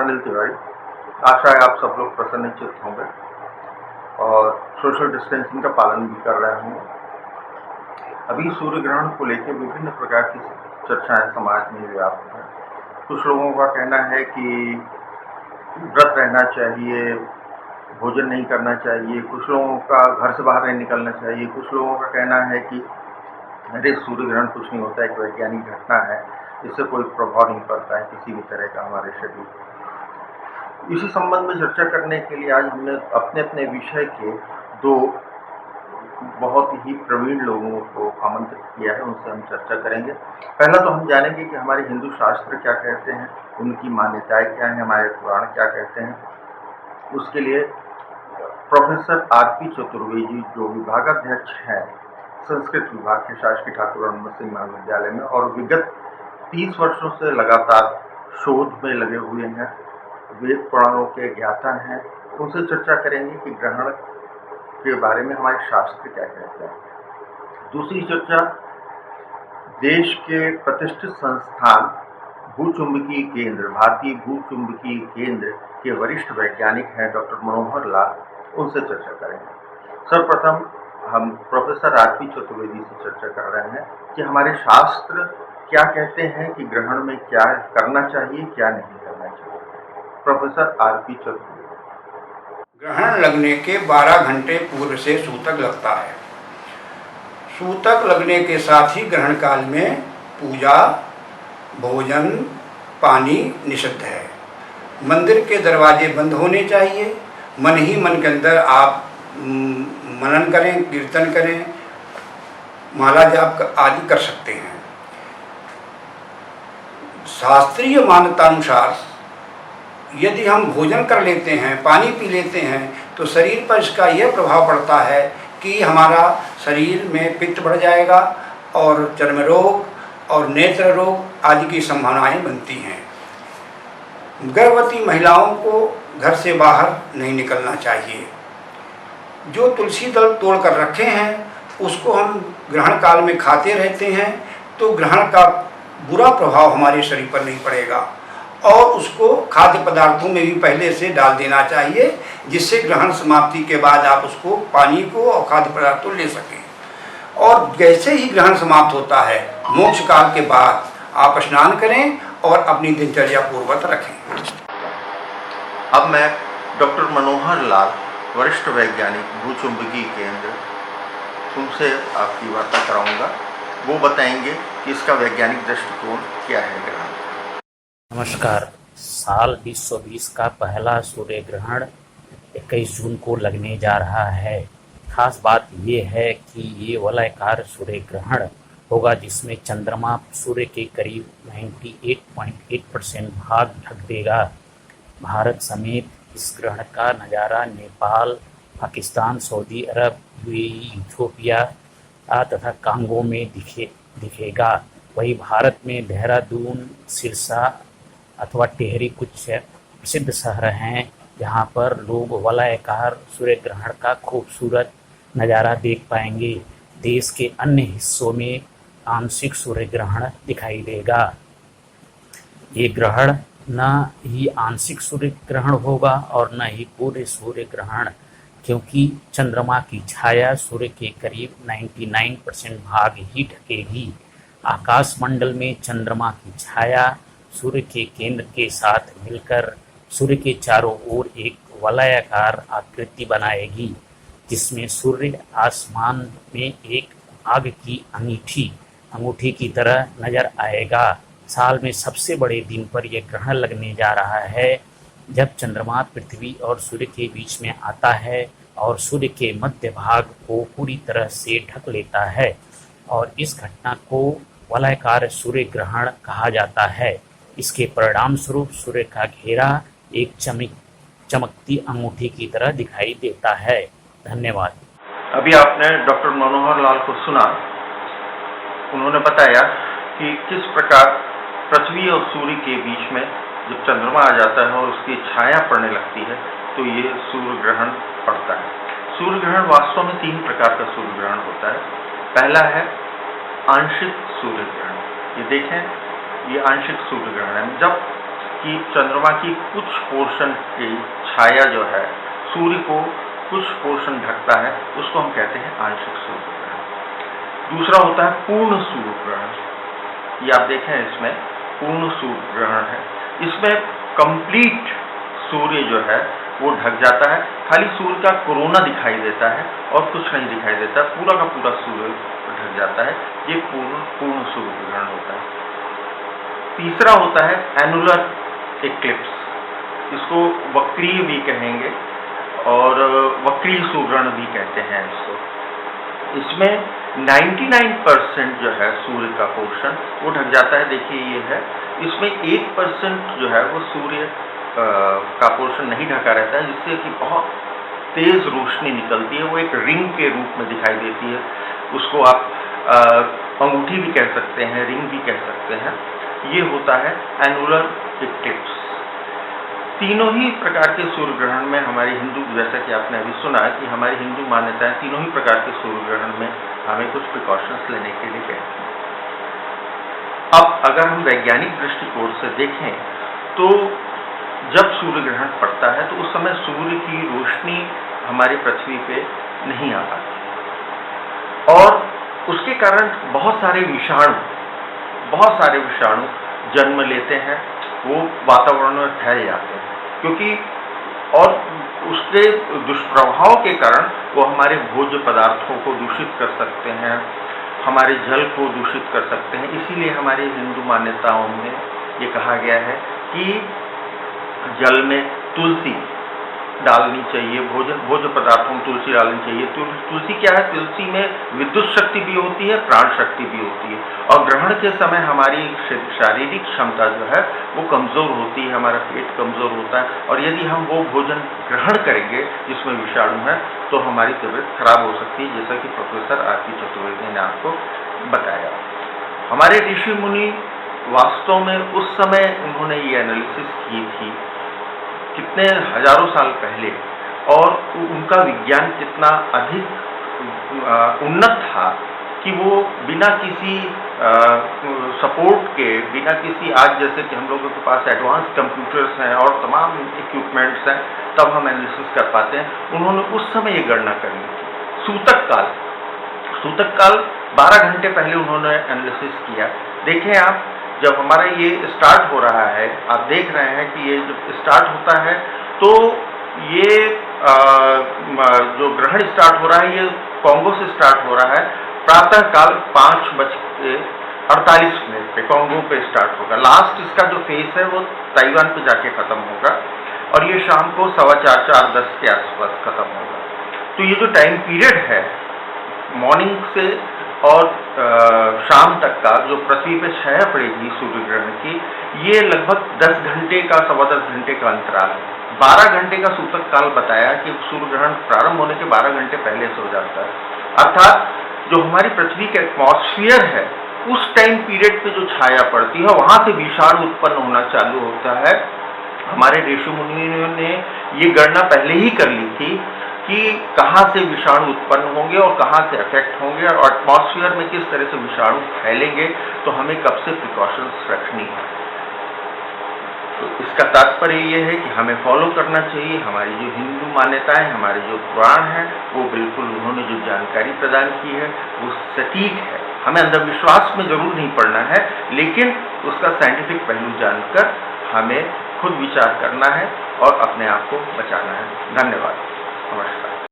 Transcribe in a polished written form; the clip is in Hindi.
अनिल तिवारी। आशा है आप सब लोग प्रसन्नचित्त होंगे और सोशल डिस्टेंसिंग का पालन भी कर रहे होंगे। अभी सूर्य ग्रहण को लेकर विभिन्न प्रकार की चर्चाएं समाज में व्याप्त हैं। कुछ लोगों का कहना है कि व्रत रहना चाहिए, भोजन नहीं करना चाहिए, कुछ लोगों का घर से बाहर नहीं निकलना चाहिए, कुछ लोगों का कहना है कि अरे सूर्य ग्रहण कुछ नहीं होता है, एक वैज्ञानिक घटना है, इससे कोई प्रभाव नहीं पड़ता है किसी भी तरह का हमारे शरीर पर। इसी संबंध में चर्चा करने के लिए आज हमने अपने अपने विषय के दो बहुत ही प्रवीण लोगों को आमंत्रित किया है, उनसे हम चर्चा करेंगे। पहला तो हम जानेंगे कि हमारे हिंदू शास्त्र क्या कहते हैं, उनकी मान्यताएं क्या हैं, हमारे पुराण क्या कहते हैं। उसके लिए प्रोफेसर आर.पी. चतुर्वेदी, जो विभागाध्यक्ष हैं संस्कृत विभाग के शासकीय ठाकुर अनमोल सिंह महाविद्यालय में और विगत 30 वर्षों से लगातार शोध में लगे हुए हैं, वेद पुराणों के ज्ञाता हैं, उनसे चर्चा करेंगे कि ग्रहण के बारे में हमारे शास्त्र क्या कहते हैं। दूसरी चर्चा देश के प्रतिष्ठित संस्थान भूचुंबकीय केंद्र, भारतीय भूचुंबकीय केंद्र के वरिष्ठ वैज्ञानिक हैं डॉक्टर मनोहर लाल, उनसे चर्चा करेंगे। सर्वप्रथम हम प्रोफेसर आर.पी. चतुर्वेदी से चर्चा कर रहे हैं कि हमारे शास्त्र क्या कहते हैं कि ग्रहण में क्या करना चाहिए, क्या नहीं करना चाहिए। Professor R P. चतुर्वेदी। ग्रहण लगने के 12 घंटे पूर्व से सूतक लगता है। सूतक लगने के साथ ही ग्रहण काल में पूजा, भोजन, पानी निषिद्ध है। मंदिर के दरवाजे बंद होने चाहिए। मन ही मन के अंदर आप मनन करें, कीर्तन करें, माला जाप आदि कर सकते हैं। शास्त्रीय मान्यतानुसार यदि हम भोजन कर लेते हैं, पानी पी लेते हैं, तो शरीर पर इसका यह प्रभाव पड़ता है कि हमारा शरीर में पित्त बढ़ जाएगा और चर्म रोग और नेत्र रोग आदि की संभावनाएं बनती हैं। गर्भवती महिलाओं को घर से बाहर नहीं निकलना चाहिए। जो तुलसी दल तोड़ कर रखे हैं उसको हम ग्रहण काल में खाते रहते हैं तो ग्रहण का बुरा प्रभाव हमारे शरीर पर नहीं पड़ेगा और उसको खाद्य पदार्थों में भी पहले से डाल देना चाहिए, जिससे ग्रहण समाप्ति के बाद आप उसको पानी को और खाद्य पदार्थों ले सकें। और जैसे ही ग्रहण समाप्त होता है, मोक्ष काल के बाद आप स्नान करें और अपनी दिनचर्या पूर्वक रखें। अब मैं डॉक्टर मनोहर लाल, वरिष्ठ वैज्ञानिक भूचुंबकीय केंद्र, उनसे आपकी वार्ता कराऊंगा। वो बताएंगे कि इसका वैज्ञानिक दृष्टिकोण क्या है ग्रहण। नमस्कार। साल 2020 का पहला सूर्य ग्रहण 21 जून को लगने जा रहा है। खास बात यह है कि ये वलयाकार सूर्य ग्रहण होगा जिसमें चंद्रमा सूर्य के करीब 98.8% भाग ढक देगा। भारत समेत इस ग्रहण का नज़ारा नेपाल, पाकिस्तान, सऊदी अरब, यूएई, इथियोपिया तथा कांगो में दिखेगा। वही भारत में देहरादून, सिरसा अथवा टिहरी कुछ प्रसिद्ध शहर हैं जहां पर लोग वलयाकार सूर्य ग्रहण का खूबसूरत नज़ारा देख पाएंगे। देश के अन्य हिस्सों में आंशिक सूर्य ग्रहण दिखाई देगा। ये ग्रहण न ही आंशिक सूर्य ग्रहण होगा और न ही पूरे सूर्य ग्रहण, क्योंकि चंद्रमा की छाया सूर्य के करीब 99% भाग ही ढकेगी। आकाशमंडल में चंद्रमा की छाया सूर्य के केंद्र के साथ मिलकर सूर्य के चारों ओर एक वलयाकार आकृति बनाएगी, जिसमें सूर्य आसमान में एक आग की अंगूठी की तरह नजर आएगा। साल में सबसे बड़े दिन पर यह ग्रहण लगने जा रहा है जब चंद्रमा पृथ्वी और सूर्य के बीच में आता है और सूर्य के मध्य भाग को पूरी तरह से ढक लेता है, और इस घटना को वलयाकार सूर्य ग्रहण कहा जाता है। इसके परिणाम स्वरूप सूर्य का घेरा एक चमकती अंगूठी की तरह दिखाई देता है। धन्यवाद। अभी आपने डॉक्टर मनोहर लाल को सुना। उन्होंने बताया कि किस प्रकार पृथ्वी और सूर्य के बीच में जब चंद्रमा आ जाता है और उसकी छाया पड़ने लगती है तो ये सूर्य ग्रहण पड़ता है। सूर्य ग्रहण वास्तव में 3 प्रकार का सूर्य ग्रहण होता है। पहला है आंशिक सूर्य ग्रहण। ये देखें, ये आंशिक सूर्य ग्रहण है। जब कि चंद्रमा की कुछ पोर्शन की छाया जो है सूर्य को कुछ पोर्शन ढकता है, उसको हम कहते हैं आंशिक सूर्य ग्रहण। दूसरा होता है पूर्ण सूर्य ग्रहण। ये आप देखें, इसमें पूर्ण सूर्य ग्रहण है। इसमें कंप्लीट सूर्य जो है वो ढक जाता है, खाली सूर्य का कोरोना दिखाई देता है और कुछ नहीं दिखाई देता, पूरा का पूरा सूर्य ढक जाता है। ये पूर्ण सूर्य ग्रहण होता है। तीसरा होता है एनुलर एक्लिप्स, इसको वक्रीय भी कहेंगे और वक्रीय सूर्यग्रहण भी कहते हैं इसको। इसमें 99% जो है सूर्य का पोर्शन वो ढक जाता है। देखिए ये है, इसमें 1% जो है वो सूर्य का पोर्शन नहीं ढका रहता है, जिससे कि बहुत तेज रोशनी निकलती है, वो एक रिंग के रूप में दिखाई देती है। उसको आप अंगूठी भी कह सकते हैं, रिंग भी कह सकते हैं। ये होता है एनुलर एक्लिप्स। तीनों ही प्रकार के सूर्य ग्रहण में हमारी हिंदू, जैसा कि आपने अभी सुना कि हमारी हिंदू मान्यताएं तीनों ही प्रकार के सूर्य ग्रहण में हमें कुछ प्रिकॉशंस लेने के लिए कहती हैं। अब अगर हम वैज्ञानिक दृष्टिकोण से देखें तो जब सूर्य ग्रहण पड़ता है तो उस समय सूर्य की रोशनी हमारी पृथ्वी पे नहीं आ पाती और उसके कारण बहुत सारे विषाणु जन्म लेते हैं, वो वातावरण में फैल जाते हैं, क्योंकि और उसके दुष्प्रभाव के कारण वो हमारे भोज्य पदार्थों को दूषित कर सकते हैं, हमारे जल को दूषित कर सकते हैं। इसीलिए हमारी हिंदू मान्यताओं में ये कहा गया है कि जल में तुलसी डालनी चाहिए, भोज्य पदार्थों में तुलसी डालनी चाहिए। तुलसी क्या है? तुलसी में विद्युत शक्ति भी होती है, प्राण शक्ति भी होती है और ग्रहण के समय हमारी शारीरिक क्षमता जो है वो कमज़ोर होती है, हमारा पेट कमज़ोर होता है और यदि हम वो भोजन ग्रहण करेंगे जिसमें विषाणु है तो हमारी तबीयत खराब हो सकती है, जैसा कि प्रोफेसर आर.पी. चतुर्वेदी ने आपको बताया। हमारे ऋषि मुनि वास्तव में उस समय उन्होंने ये एनालिसिस की थी कितने हजारों साल पहले, और उनका विज्ञान कितना अधिक उन्नत था कि वो बिना किसी सपोर्ट के, बिना किसी, आज जैसे कि हम लोगों के पास एडवांस कंप्यूटर्स हैं और तमाम इक्विपमेंट्स हैं तब हम एनालिसिस कर पाते हैं, उन्होंने उस समय ये गणना करी थी। सूतक काल 12 घंटे पहले उन्होंने एनालिसिस किया। देखें आप, जब हमारा ये स्टार्ट हो रहा है, आप देख रहे हैं कि ये जब स्टार्ट होता है तो ये जो ग्रहण स्टार्ट हो रहा है ये कांगो से स्टार्ट हो रहा है। प्रातःकाल 5:48 पे कांगो पे स्टार्ट होगा। लास्ट इसका जो फेस है वो ताइवान पे जाके खत्म होगा और ये शाम को 4:15-4:10 के आसपास खत्म होगा। तो ये जो टाइम पीरियड है मॉर्निंग से और शाम तक का, जो पृथ्वी पे छाया पड़ेगी सूर्य ग्रहण की, ये लगभग 10 घंटे का, 10.25 घंटे का अंतराल है। 12 घंटे का सूतक काल बताया कि सूर्य ग्रहण प्रारंभ होने के 12 घंटे पहले से हो जाता है। अर्थात जो हमारी पृथ्वी का एटमॉस्फेयर है उस टाइम पीरियड पे जो छाया पड़ती है वहां से विषाणु उत्पन्न होना चालू होता है। हमारे ऋषि मुनियों ने ये गणना पहले ही कर ली थी कि कहाँ से विषाणु उत्पन्न होंगे और कहाँ से अफेक्ट होंगे और एटमॉस्फेयर में किस तरह से विषाणु फैलेंगे, तो हमें कब से प्रिकॉशंस रखनी है। तो इसका तात्पर्य ये है कि हमें फॉलो करना चाहिए हमारी जो हिंदू मान्यताएं, हमारे जो पुराण हैं, वो बिल्कुल उन्होंने जो जानकारी प्रदान की है वो सटीक है। हमें अंधविश्वास में जरूर नहीं पड़ना है, लेकिन उसका साइंटिफिक पहलू जानकर हमें खुद विचार करना है और अपने आप को बचाना है। धन्यवाद। नमस्कार।